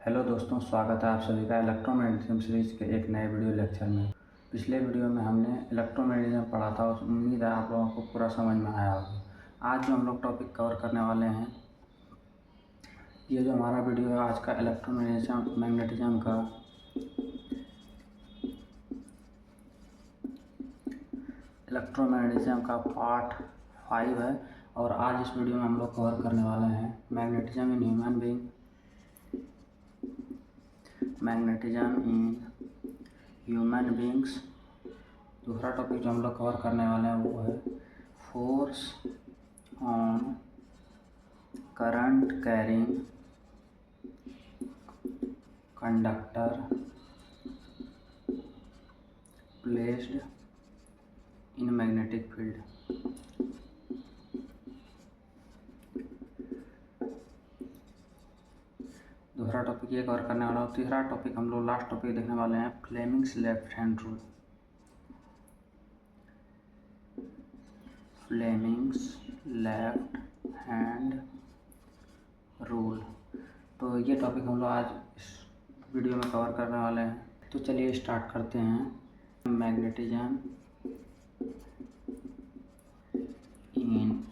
Hello दोस्तों, स्वागत है आप सभी का इलेक्ट्रोमैग्नेटिज्म सीरीज के एक नए वीडियो लेक्चर में। पिछले वीडियो में हमने इलेक्ट्रोमैग्नेटिज्म पढ़ा था, उम्मीद है आप लोगों को पूरा समझ में आया होगा। आज जो हम लोग टॉपिक कवर करने वाले हैं, ये जो हमारा वीडियो है आज का इलेक्ट्रोमैग्नेटिज्म का पार्ट 5 है। और आज इस वीडियो में हम लोग कवर करने वाले हैं magnetism in human being, magnetism in human beings. दूसरा टॉपिक जो हम लोग कवर करने वाले हैं वो है force on current carrying conductor placed in magnetic field. दूसरा टॉपिक ये कवर करने वाला हूँ। तीसरा टॉपिक हम लोग लास्ट टॉपिक देखने वाले हैं Fleming's left hand rule. Fleming's left hand rule, तो ये टॉपिक हम लोग आज इस वीडियो में कवर करने वाले हैं। तो चलिए स्टार्ट करते हैं। Magnetism in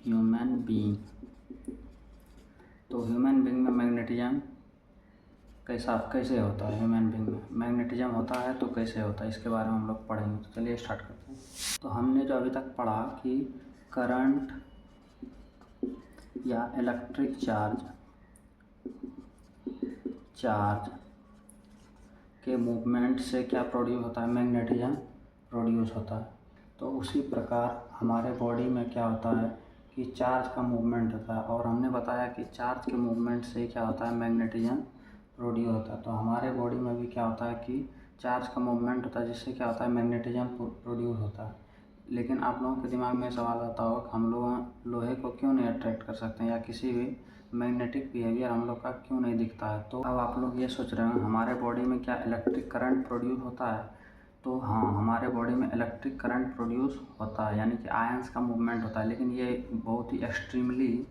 human being. तो ह्यूमन बीइंग में मैग्नेटिज्म कैसे होता है। ह्यूमन बीइंग में मैग्नेटिज्म होता है तो कैसे होता है, इसके बारे में हम लोग पढ़ेंगे। तो चलिए स्टार्ट करते हैं। तो हमने जो अभी तक पढ़ा कि करंट या इलेक्ट्रिक चार्ज के मूवमेंट से क्या प्रोड्यूस होता है, मैग्नेटिज्म प्रोड्यूस होता है। तो उसी प्रकार हमारे बॉडी में क्या होता है कि चार्ज का मूवमेंट होता है, और हमने बताया कि चार्ज के मूवमेंट से क्या होता है, मैग्नेटिज्म प्रोड्यूस होता है। तो हमारे बॉडी में भी क्या होता है कि चार्ज का मूवमेंट होता है, जिससे क्या होता है, मैग्नेटिज्म प्रोड्यूस होता है। लेकिन आप लोगों के दिमाग में सवाल आता होगा कि हम लोग लोहे को क्यों नहीं अट्रैक्ट कर सकते हैं, या किसी भी मैग्नेटिक बिहेवियर हम लोग का क्यों नहीं दिखता है। तो अब आप लोग ये सोच रहे हैं हमारे बॉडी में क्या इलेक्ट्रिक करंट प्रोड्यूस होता है। तो हाँ, हमारे बॉडी में इलेक्ट्रिक करंट प्रोड्यूस होता है, यानी कि आयंस का मूवमेंट होता है। लेकिन ये बहुत ही एक्सट्रीमली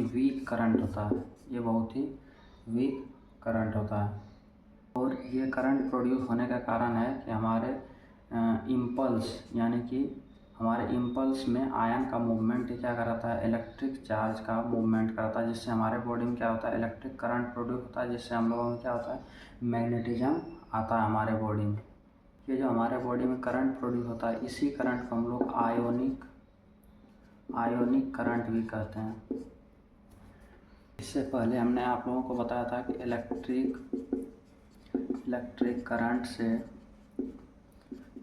वीक करंट होता है। ये बहुत ही वीक करंट होता है, और ये करंट प्रोड्यूस होने का कारण है कि हमारे इम्पल्स, यानी कि हमारे इम्पल्स में आयन का मूवमेंट क्या कराता है, इलेक्ट्रिक चार्ज का मूवमेंट कराता है, जिससे हमारे बॉडी में क्या होता है, इलेक्ट्रिक करंट प्रोड्यूस होता है, जिससे हम लोगों में क्या होता है, मैग्नेटिज्म आता है हमारे बॉडी में। ये जो हमारे बॉडी में करंट प्रोड्यूस होता है, इसी करंट को हम लोग आयोनिक करंट भी कहते हैं। इससे पहले हमने आप लोगों को बताया था कि इलेक्ट्रिक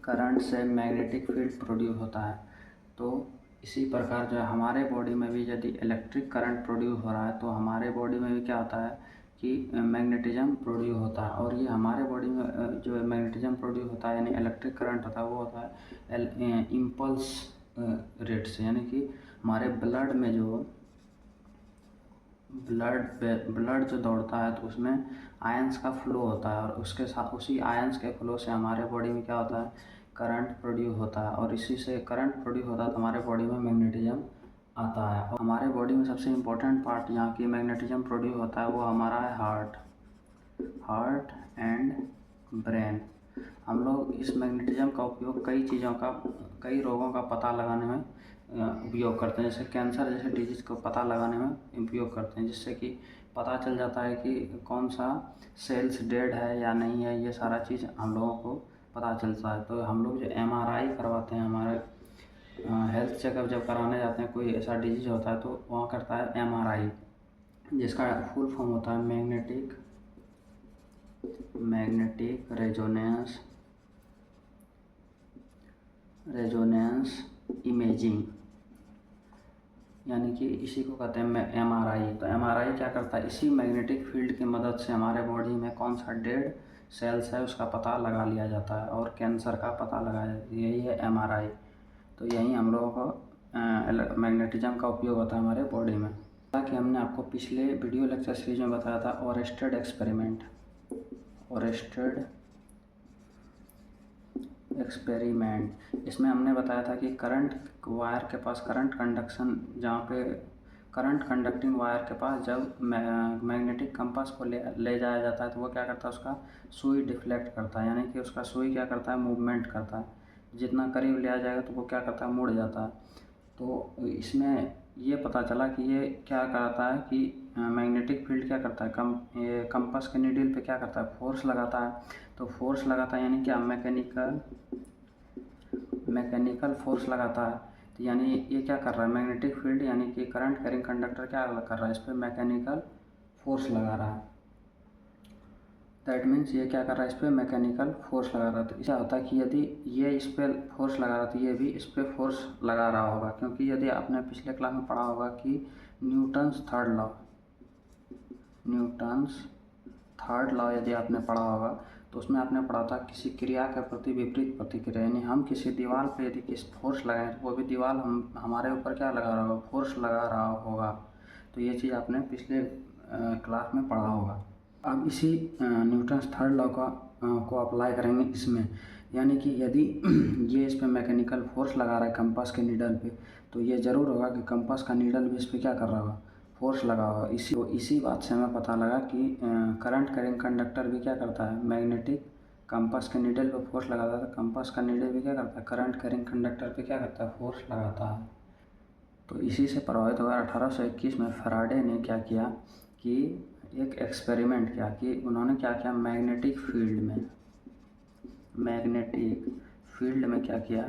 करंट से मैग्नेटिक फील्ड प्रोड्यूस होता है। तो इसी प्रकार जो है हमारे बॉडी में भी यदि इलेक्ट्रिक करंट प्रोड्यूस हो रहा है, तो हमारे बॉडी में भी क्या होता है कि मैग्नेटिज्म प्रोड्यूस होता है। और ये हमारे बॉडी में जो मैग्नेटिज्म प्रोड्यूस होता है, यानी इलेक्ट्रिक करंट होता है, वो होता है इम्पल्स रेट से, यानी कि हमारे ब्लड में जो ब्लड जो दौड़ता है, तो उसमें आयंस का फ्लो होता है, और उसके साथ उसी आयंस के फ्लो से हमारे बॉडी में क्या होता है, करंट प्रोड्यूस होता है। और इसी से करंट प्रोड्यूस होता है तो हमारे बॉडी में मैग्नेटिज्म आता है। और हमारे बॉडी में सबसे इम्पोर्टेंट पार्ट यहाँ की मैग्नेटिज्म प्रोड्यूस होता है, वो हमारा है हार्ट एंड ब्रेन। हम लोग इस मैग्नेटिज्म का उपयोग कई रोगों का पता लगाने में उपयोग करते हैं, जैसे कैंसर जैसे डिजीज़ को पता लगाने में उपयोग करते हैं, जिससे कि पता चल जाता है कि कौन सा सेल्स डेड है या नहीं है। ये सारा चीज़ हम लोगों को पता चलता है। तो हम लोग जो MRI करवाते हैं, हमारे हेल्थ चेकअप जब कराने जाते हैं, कोई ऐसा डिजीज़ होता है तो वहाँ करता है MRI, जिसका फुल फॉर्म होता है मैग्नेटिक रेजोनेंस इमेजिंग, यानी कि इसी को कहते हैं MRI। तो MRI क्या करता है, इसी मैग्नेटिक फील्ड की मदद से हमारे बॉडी में कौन सा डेड सेल्स है उसका पता लगा लिया जाता है, और कैंसर का पता लगाया जाता है। यही है MRI। तो यही हम लोगों को मैग्नेटिज्म का उपयोग होता है हमारे बॉडी में। ताकि हमने आपको पिछले वीडियो लेक्चर सीरीज में बताया था ओरेस्टेड एक्सपेरिमेंट। इसमें हमने बताया था कि करंट वायर के पास करंट कंडक्शन जहाँ पे करंट कंडक्टिंग वायर के पास जब मैग्नेटिक कंपास को ले जाया जाता है तो वो क्या करता है, उसका सुई डिफ्लेक्ट करता है, यानी कि उसका सुई क्या करता है, मूवमेंट करता है। जितना करीब ले आ जाएगा तो वो क्या करता है, मुड़ जाता है। तो इसमें ये पता चला कि ये क्या करता है कि मैग्नेटिक फील्ड क्या करता है, ये कंपास के नीडल पे क्या करता है, फोर्स लगाता है। तो फोर्स लगाता है यानी क्या, मैकेनिकल फोर्स लगाता है। तो यानी ये क्या कर रहा है, मैग्नेटिक फील्ड यानी कि करंट कैरिंग कंडक्टर क्या कर रहा है, इस पर मैकेनिकल फोर्स लगा रहा है। दैट मीन्स ये क्या कर रहा है, इस पर मैकेनिकल फोर्स लगा रहा है। तो क्या होता है कि यदि ये इस पर फोर्स लगा रहा है तो ये भी इस पर फोर्स लगा रहा होगा, क्योंकि यदि आपने पिछले क्लास में पढ़ा होगा कि न्यूटन्स थर्ड लॉ यदि आपने पढ़ा होगा तो उसमें आपने पढ़ा था किसी क्रिया के प्रति विपरीत प्रतिक्रिया, यानी हम किसी दीवार पे यदि किस फोर्स लगाएं तो वो भी दीवार हमारे ऊपर क्या लगा रहा होगा, फोर्स लगा रहा होगा। तो ये चीज़ आपने पिछले क्लास में पढ़ा होगा। अब इसी न्यूटन्स थर्ड लॉ को अप्लाई करेंगे इसमें, यानी कि यदि ये इस पर मैकेनिकल फोर्स लगा रहा है कंपास के नीडल पे, तो ये ज़रूर होगा कि कंपास का नीडल भी इस पर क्या कर रहा होगा, फोर्स लगा होगा। इसी बात से हमें पता लगा कि करंट कैरिंग कंडक्टर भी क्या करता है, मैग्नेटिक कंपास के नीडल पे फोर्स लगाता है, तो कंपास का नीडल भी क्या करता है, करंट कैरिंग कंडक्टर पे क्या करता है, फोर्स लगाता है। तो इसी से प्रभावित होकर 1821 में फैराडे ने क्या किया कि एक एक्सपेरिमेंट किया कि उन्होंने क्या किया, मैग्नेटिक फील्ड में क्या किया,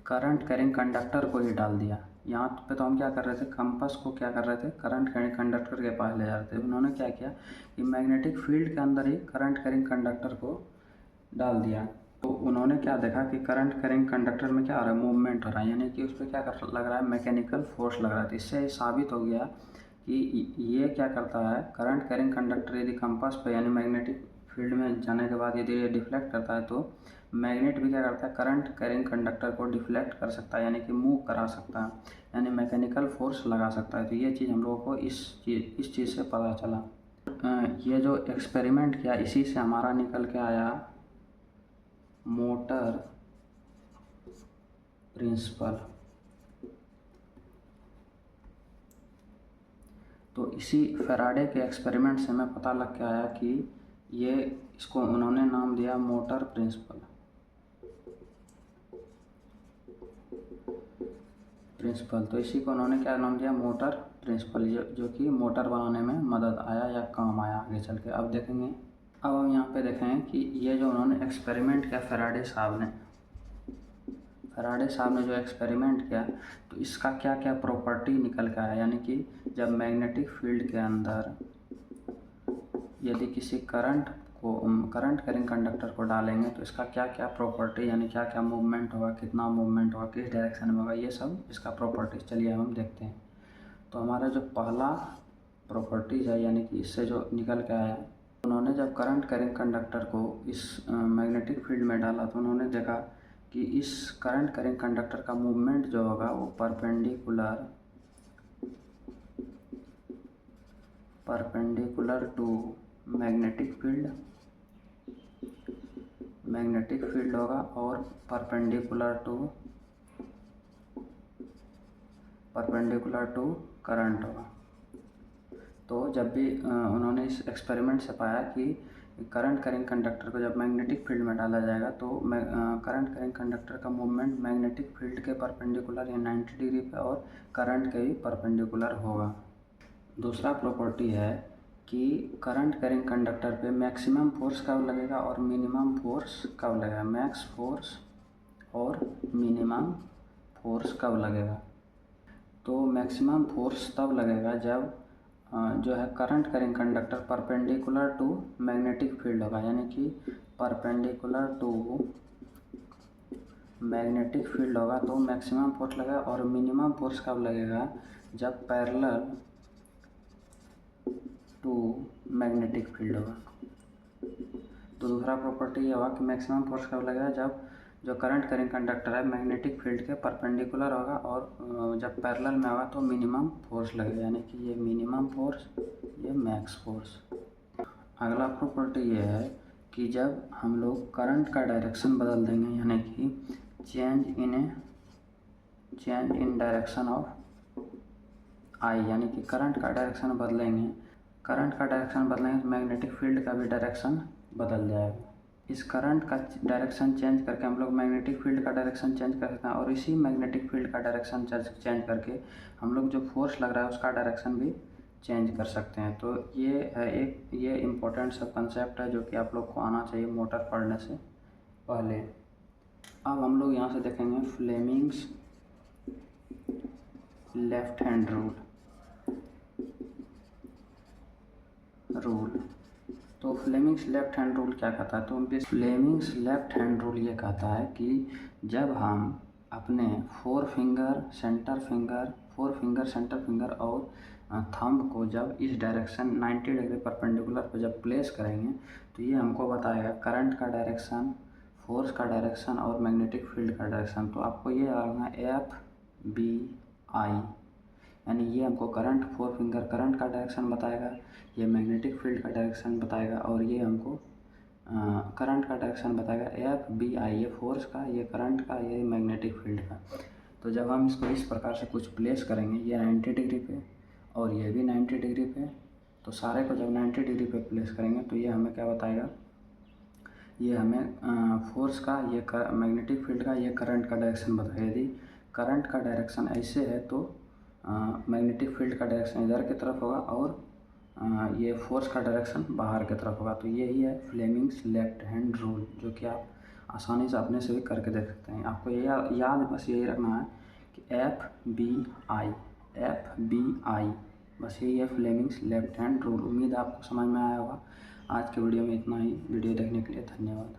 करंट कैरिंग कंडक्टर को ही डाल दिया। यहाँ पे तो हम क्या कर रहे थे, कंपास को क्या कर रहे थे, करंट कैरिंग कंडक्टर के पास ले जा रहे थे। उन्होंने क्या किया कि मैग्नेटिक फील्ड के अंदर ही करंट कैरिंग कंडक्टर को डाल दिया। तो उन्होंने क्या देखा कि करंट कैरिंग कंडक्टर में क्या हो रहा है, मूवमेंट हो रहा है, यानी कि उस पर क्या लग रहा है, मैकेनिकल फोर्स लग रहा है। तो इससे साबित हो गया कि ये क्या करता है, करंट कैरिंग कंडक्टर यदि कंपास पे यानी मैग्नेटिक फील्ड में जाने के बाद यदि ये डिफ्लेक्ट करता है तो मैग्नेट भी क्या करता है, करंट कैरिंग कंडक्टर को डिफ्लेक्ट कर सकता है, यानी कि मूव करा सकता है, यानी मैकेनिकल फोर्स लगा सकता है। तो ये चीज़ हम लोगों को इस चीज़ से पता चला। ये जो एक्सपेरिमेंट किया इसी से हमारा निकल के आया मोटर प्रिंसिपल। तो इसी फैराडे के एक्सपेरिमेंट से हमें पता लग के आया कि ये इसको उन्होंने नाम दिया मोटर प्रिंसिपल। तो इसी को उन्होंने क्या नाम दिया, मोटर प्रिंसिपल, जो कि मोटर बनाने में मदद आया या काम आया आगे चल के। अब देखेंगे, अब हम यहाँ पे देखें कि ये जो उन्होंने एक्सपेरिमेंट किया फैराडे साहब ने जो एक्सपेरिमेंट किया तो इसका क्या क्या प्रॉपर्टी निकल के आया, यानी कि जब मैग्नेटिक फील्ड के अंदर यदि किसी करंट कैरिंग कंडक्टर को डालेंगे तो इसका क्या क्या प्रॉपर्टी, यानी क्या क्या मूवमेंट होगा, कितना मूवमेंट होगा, किस डायरेक्शन में होगा, ये सब इसका प्रॉपर्टीज चलिए हम देखते हैं। तो हमारा जो पहला प्रॉपर्टीज है, यानी कि इससे जो निकल के आया, उन्होंने जब करंट कैरिंग कंडक्टर को इस मैग्नेटिक फील्ड में डाला तो उन्होंने देखा कि इस करंट कैरिंग कंडक्टर का मूवमेंट जो होगा वो परपेंडिकुलर टू मैग्नेटिक फील्ड होगा और परपेंडिकुलर टू करंट होगा। तो जब भी उन्होंने इस एक्सपेरिमेंट से पाया कि करंट कैरिंग कंडक्टर को जब मैग्नेटिक फील्ड में डाला जाएगा तो करंट कैरिंग कंडक्टर का मूवमेंट मैग्नेटिक फील्ड के परपेंडिकुलर या 90 डिग्री पे और करंट के भी परपेंडिकुलर होगा। दूसरा प्रॉपर्टी है कि करंट कैरिंग कंडक्टर पे मैक्सिमम फोर्स कब लगेगा और मिनिमम फोर्स कब लगेगा, मैक्स फोर्स और मिनिमम फोर्स कब लगेगा। तो मैक्सिमम फोर्स तब लगेगा जब जो है current carrying conductor perpendicular to magnetic field होगा, यानी कि परपेंडिकुलर टू मैग्नेटिक फील्ड होगा तो मैक्सिमम फोर्स लगेगा। और मिनिमम फोर्स कब लगेगा, जब पैरेलल टू मैग्नेटिक फील्ड होगा। तो दूसरा प्रॉपर्टी ये होगा कि मैक्सिमम फोर्स कब लगेगा, जब जो करंट कैरिंग कंडक्टर है मैग्नेटिक फील्ड के परपेंडिकुलर होगा और जब पैरेलल में होगा तो मिनिमम फोर्स लगेगा, यानी कि ये मिनिमम फोर्स, ये मैक्स फोर्स। अगला प्रॉपर्टी ये है कि जब हम लोग करंट का डायरेक्शन बदल देंगे, यानी कि चेंज इन डायरेक्शन ऑफ आई, यानी कि करंट का डायरेक्शन बदलेंगे, तो मैग्नेटिक फील्ड का भी डायरेक्शन बदल जाएगा। इस करंट का डायरेक्शन चेंज करके हम लोग मैग्नेटिक फील्ड का डायरेक्शन चेंज कर सकते हैं, और इसी मैग्नेटिक फील्ड का डायरेक्शन चेंज करके हम लोग जो फोर्स लग रहा है उसका डायरेक्शन भी चेंज कर सकते हैं। तो ये इम्पोर्टेंट सा कंसेप्ट है जो कि आप लोग को आना चाहिए मोटर पढ़ने से पहले। अब हम लोग यहाँ से देखेंगे फ्लेमिंग्स लेफ्ट हैंड रूल। तो फ्लेमिंग्स लेफ्ट हैंड रूल क्या कहता है? तो फ्लेमिंग्स लेफ्ट हैंड रूल ये कहता है कि जब हम अपने फोर फिंगर, सेंटर फिंगर और थंब को जब इस डायरेक्शन 90 डिग्री परपेंडिकुलर पर जब प्लेस करेंगे, तो ये हमको बताएगा करंट का डायरेक्शन, फोर्स का डायरेक्शन और मैग्नेटिक फील्ड का डायरेक्शन। तो आपको ये आना FBI, यानी ये हमको करंट, फोर फिंगर करंट का डायरेक्शन बताएगा, ये मैग्नेटिक फील्ड का डायरेक्शन बताएगा, और ये हमको करंट का डायरेक्शन बताएगा FBI, ये फोर्स का, ये करंट का, ये मैग्नेटिक फील्ड का। तो जब हम इसको इस प्रकार से कुछ प्लेस करेंगे, ये 90 डिग्री पे और ये भी 90 डिग्री पे, तो सारे को जब 90 डिग्री पे प्लेस करेंगे तो ये हमें क्या बताएगा? ये हमें फोर्स का, ये मैग्नेटिक फील्ड का, ये करंट का डायरेक्शन बताएगा। यदि करंट का डायरेक्शन ऐसे है तो मैग्नेटिक फील्ड का डायरेक्शन इधर की तरफ होगा, और ये फोर्स का डायरेक्शन बाहर की तरफ होगा। तो यही है फ्लेमिंग्स लेफ्ट हैंड रूल, जो कि आप आसानी से अपने से भी करके देख सकते हैं। आपको ये याद बस यही रखना है कि FBI, बस यही है फ्लेमिंग्स लेफ्ट हैंड रूल। उम्मीद है आपको समझ में आया होगा। आज के वीडियो में इतना ही। वीडियो देखने के लिए धन्यवाद।